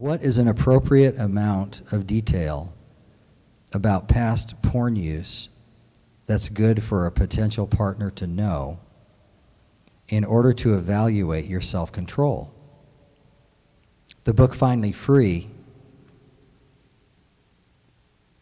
What is an appropriate amount of detail about past porn use that's good for a potential partner to know in order to evaluate your self-control? The book Finally Free,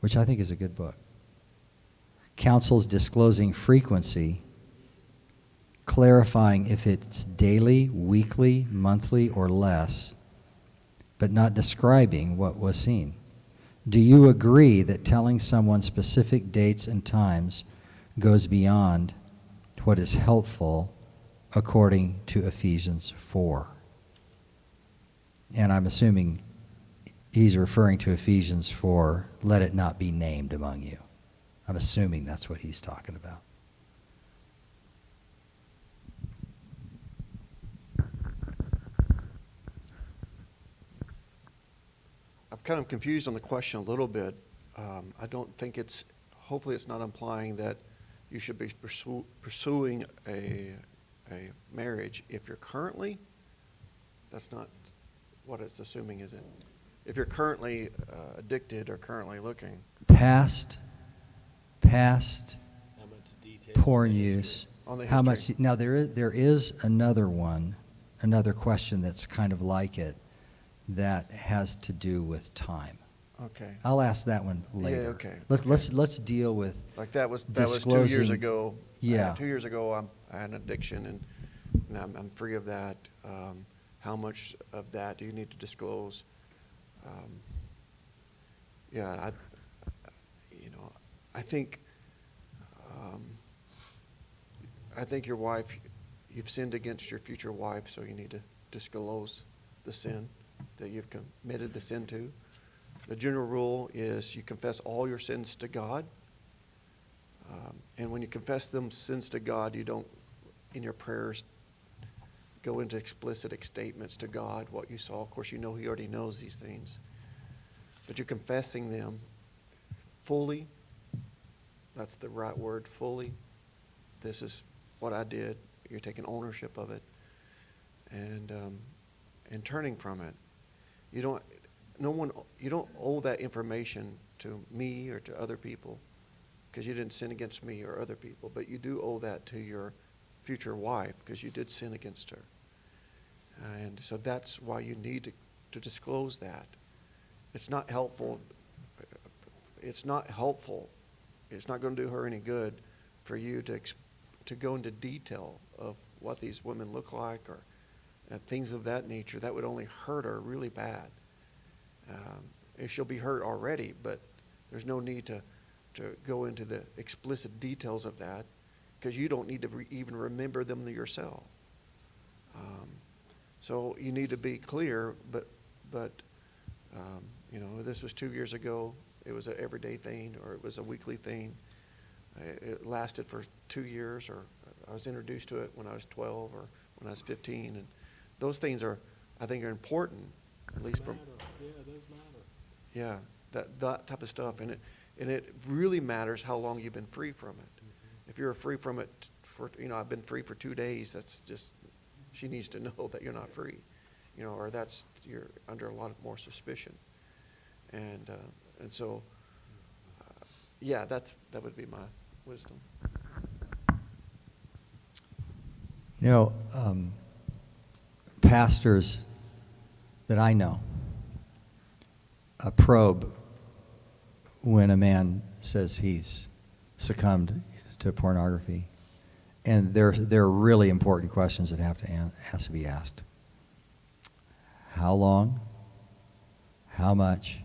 which I think is a good book, counsels disclosing frequency, clarifying if it's daily, weekly, monthly, or less, but not describing what was seen. Do you agree that telling someone specific dates and times goes beyond what is helpful according to Ephesians 4? And I'm assuming he's referring to Ephesians 4, let it not be named among you. I'm assuming that's what he's talking about. I'm kind of confused on the question a little bit. I don't think hopefully it's not implying that you should be pursuing a marriage if you're currently, that's not what it's assuming, is it? If you're currently addicted or currently looking. Past porn use. How much? Now there is another question that's kind of like it that has to do with time. Okay. I'll ask that one later. Yeah, okay. Let's deal with like that was 2 years ago. Yeah. 2 years ago I had an addiction and now I'm free of that. How much of that do you need to disclose? I think your wife, you've sinned against your future wife, so you need to disclose the sin that you've committed the sin to. The general rule is you confess all your sins to God. And when you confess them sins to God, you don't, in your prayers, go into explicit statements to God, what you saw. Of course, you know He already knows these things. But you're confessing them fully. That's the right word, fully. This is what I did. You're taking ownership of it. And turning from it. You don't owe that information to me or to other people because you didn't sin against me or other people, but you do owe that to your future wife because you did sin against her. And so that's why you need to disclose that. It's not helpful. It's not helpful. It's not going to do her any good for you to go into detail of what these women look like or things of that nature. That would only hurt her really bad. She'll be hurt already, but there's no need to go into the explicit details of that because you don't need to even remember them yourself. So you need to be clear, but this was 2 years ago. It was an everyday thing or it was a weekly thing. It lasted for 2 years, or I was introduced to it when I was 12 or when I was 15, and those things I think are important, at least from. Yeah, those matter. Yeah, that type of stuff, and it really matters how long you've been free from it. Mm-hmm. If you're free from it for, I've been free for 2 days. That's just, she needs to know that you're not free, or you're under a lot more suspicion, and so, that would be my wisdom. Pastors that I know probe when a man says he's succumbed to pornography, and there are really important questions that has to be asked. How long? How much?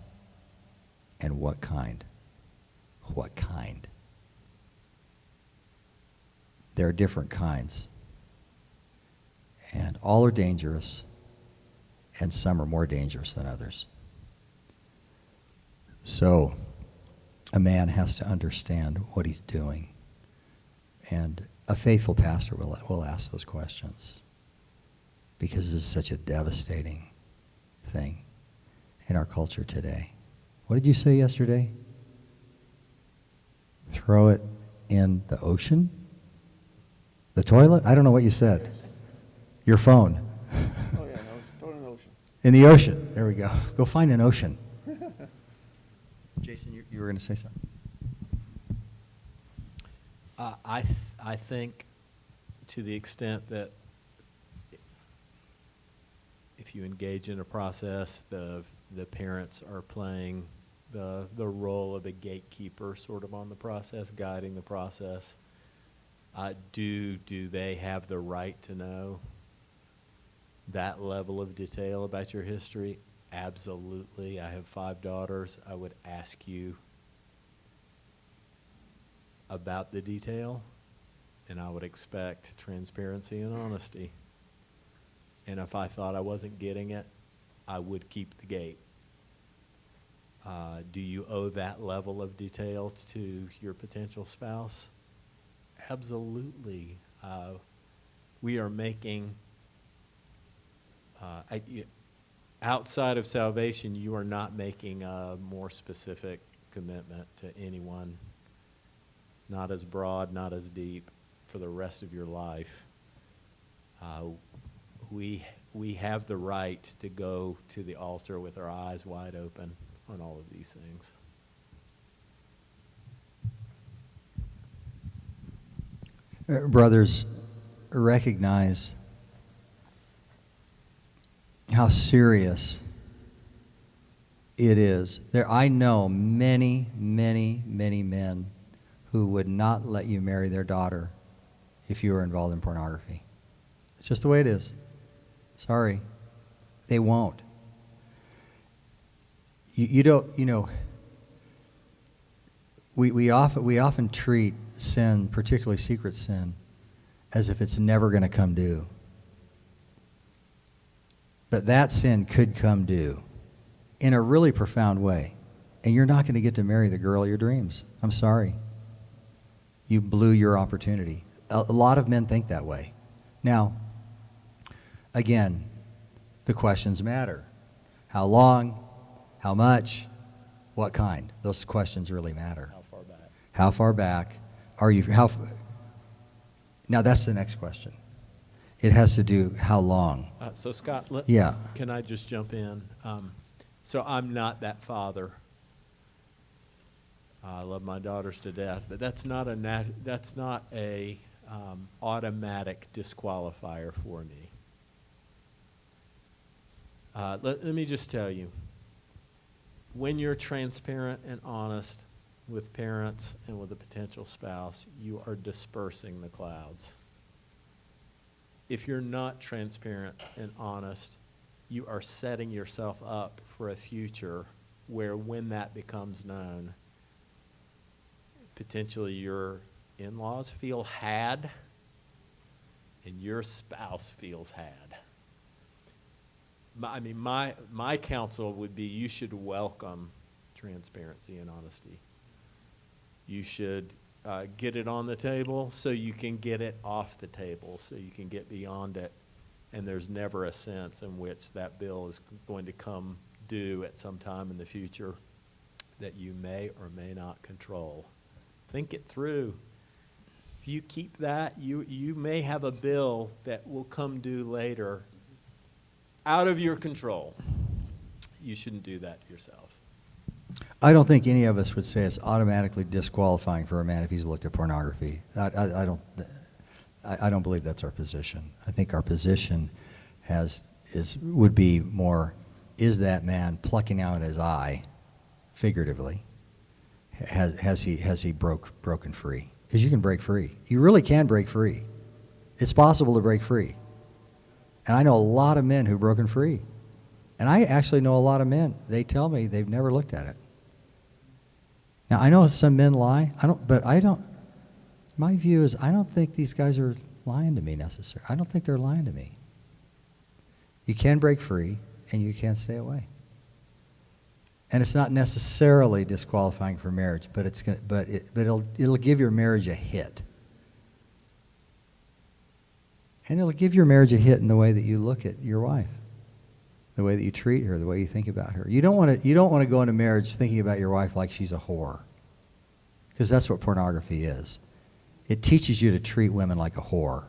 And what kind? What kind? There are different kinds. And all are dangerous, and some are more dangerous than others. So a man has to understand what he's doing. And a faithful pastor will ask those questions because this is such a devastating thing in our culture today. What did you say yesterday? Throw it in the ocean? The toilet? I don't know what you said. Your phone. Oh, yeah, no, throw it in the ocean. In the ocean. There we go. Go find an ocean. Jason, you were going to say something. I think to the extent that if you engage in a process, the parents are playing the role of a gatekeeper sort of on the process, guiding the process. Do they have the right to know that level of detail about your history? Absolutely. I have 5 daughters. I would ask you about the detail, and I would expect transparency and honesty. And if I thought I wasn't getting it, I would keep the gate. Do you owe that level of detail to your potential spouse? Absolutely. We are making, outside of salvation, you are not making a more specific commitment to anyone, not as broad, not as deep, for the rest of your life. We have the right to go to the altar with our eyes wide open on all of these things. Brothers, recognize how serious it is. I know many, many, many men who would not let you marry their daughter if you were involved in pornography. It's just the way it is. Sorry. They won't. You don't, we often treat sin, particularly secret sin, as if it's never going to come due. But that sin could come due in a really profound way. And you're not going to get to marry the girl of your dreams. I'm sorry. You blew your opportunity. A lot of men think that way. Now, again, the questions matter. How long? How much? What kind? Those questions really matter. How far back? How far back? Now that's the next question. It has to do how long. So Scott, Yeah. Can I just jump in? So I'm not that father. I love my daughters to death, but that's not a automatic disqualifier for me. Let me just tell you, when you're transparent and honest with parents and with a potential spouse, you are dispersing the clouds. If you're not transparent and honest, you are setting yourself up for a future where when that becomes known, potentially your in-laws feel had and your spouse feels had. My counsel would be you should welcome transparency and honesty. You should get it on the table so you can get it off the table, so you can get beyond it, and there's never a sense in which that bill is going to come due at some time in the future that you may or may not control. Think it through. If you keep that, you may have a bill that will come due later out of your control. You shouldn't do that to yourself. I don't think any of us would say it's automatically disqualifying for a man if he's looked at pornography. I don't believe that's our position. I think our position would be more, is that man plucking out his eye, figuratively? Has he broken free? Because you can break free. You really can break free. It's possible to break free. And I know a lot of men who've broken free. And I actually know a lot of men. They tell me they've never looked at it. Now, I know some men lie. My view is I don't think these guys are lying to me necessarily. I don't think they're lying to me. You can break free, and you can stay away. And it's not necessarily disqualifying for marriage, but it'll give your marriage a hit. And it'll give your marriage a hit in the way that you look at your wife, the way that you treat her, the way you think about her. You don't want to go into marriage thinking about your wife like she's a whore, because that's what pornography is. It teaches you to treat women like a whore.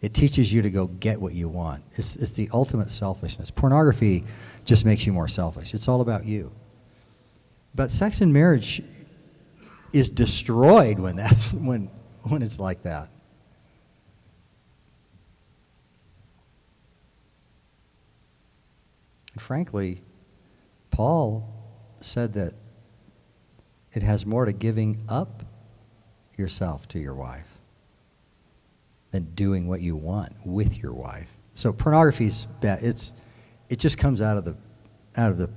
It teaches you to go get what you want. It's the ultimate selfishness. Pornography just makes you more selfish. It's all about you. But sex and marriage is destroyed when it's like that. And frankly, Paul said that it has more to giving up yourself to your wife than doing what you want with your wife. So pornography's bad. It just comes out of the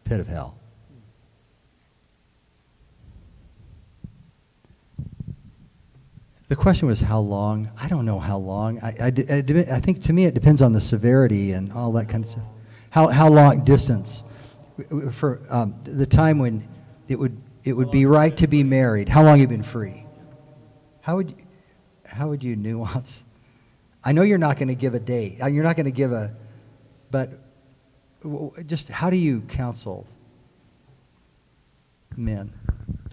pit of hell. The question was how long. I don't know how long. I think to me it depends on the severity and all that kind of stuff. How long distance for the time when it would be right to be married. How long have you been free? How would you nuance? I know you're not going to give a date. You're not going to give but just how do you counsel men?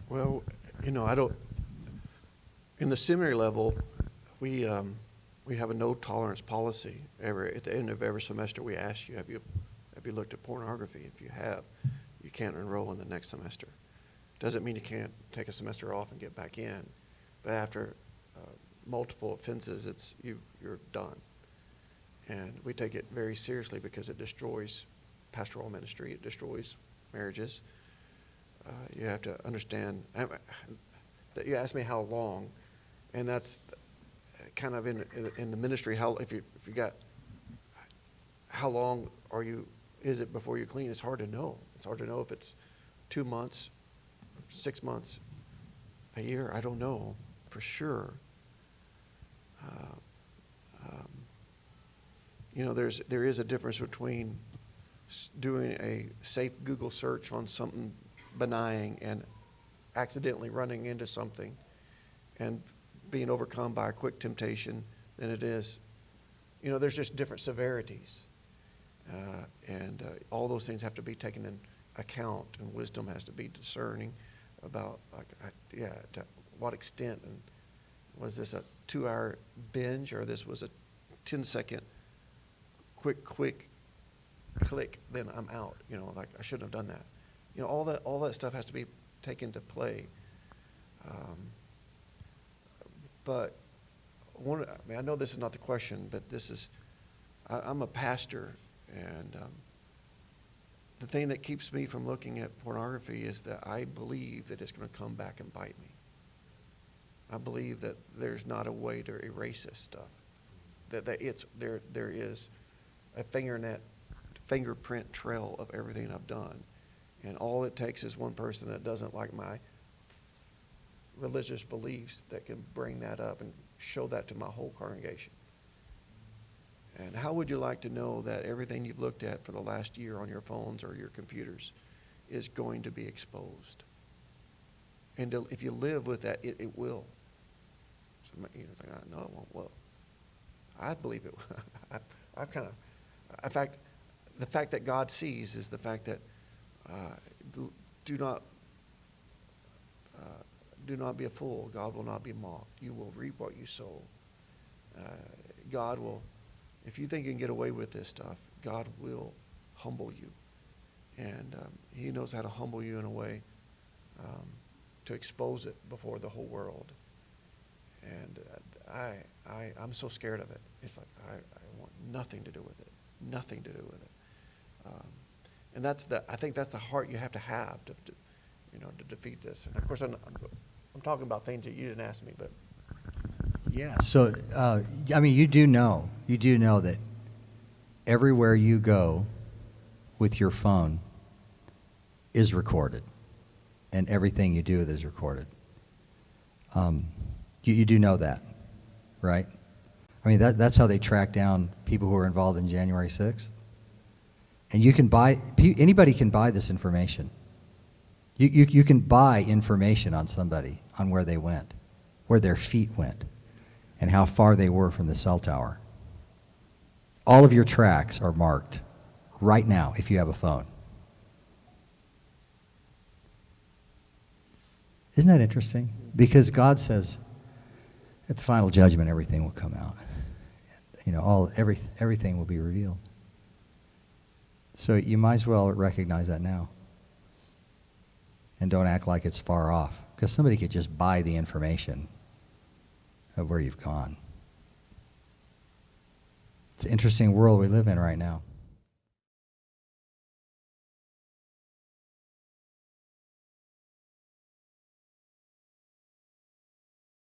Well, I don't. In the seminary level, we have a no tolerance policy. At the end of every semester, we ask you, have you looked at pornography? If you have, you can't enroll in the next semester. Doesn't mean you can't take a semester off and get back in, but after multiple offenses, you're done. And we take it very seriously because it destroys pastoral ministry. It destroys marriages. You have to understand that you asked me how long, and that's kind of in the ministry. If you got how long is it before you're clean? It's hard to know. It's hard to know if it's 2 months, 6 months, a year. I don't know for sure. There is a difference between doing a safe Google search on something benign and accidentally running into something and being overcome by a quick temptation than it is. There's just different severities. And all those things have to be taken in account, and wisdom has to be discerning about, to what extent. And was this a 2-hour binge, or this was a 10-second quick click, then I'm out. I shouldn't have done that. All that stuff has to be taken into play. But I know this is not the question, but I'm a pastor, and the thing that keeps me from looking at pornography is that I believe that it's going to come back and bite me. I believe that there's not a way to erase this stuff. That there is a fingerprint trail of everything I've done, and all it takes is one person that doesn't like my religious beliefs that can bring that up and show that to my whole congregation. And how would you like to know that everything you've looked at for the last year on your phones or your computers is going to be exposed? And if you live with that, it will. So it's like, no, it won't. Well, I believe it. In fact, the fact that God sees is the fact that do not be a fool. God will not be mocked. You will reap what you sow. God will. If you think you can get away with this stuff, God will humble you. And he knows how to humble you in a way to expose it before the whole world. And I'm so scared of it. It's like I want nothing to do with it. Nothing to do with it. And I think that's the heart you have to to defeat this. And of course, I'm talking about things that you didn't ask me, but. Yeah. So, you do know that everywhere you go with your phone is recorded, and everything you do is recorded. You do know that, right? That's how they track down people who are involved in January 6th. And anybody can buy this information. You can buy information on somebody, on where they went, where their feet went, and how far they were from the cell tower. All of your tracks are marked right now if you have a phone. Isn't that interesting? Because God says at the final judgment everything will come out. everything will be revealed. So you might as well recognize that now. And don't act like it's far off, because somebody could just buy the information of where you've gone. It's an interesting world we live in right now.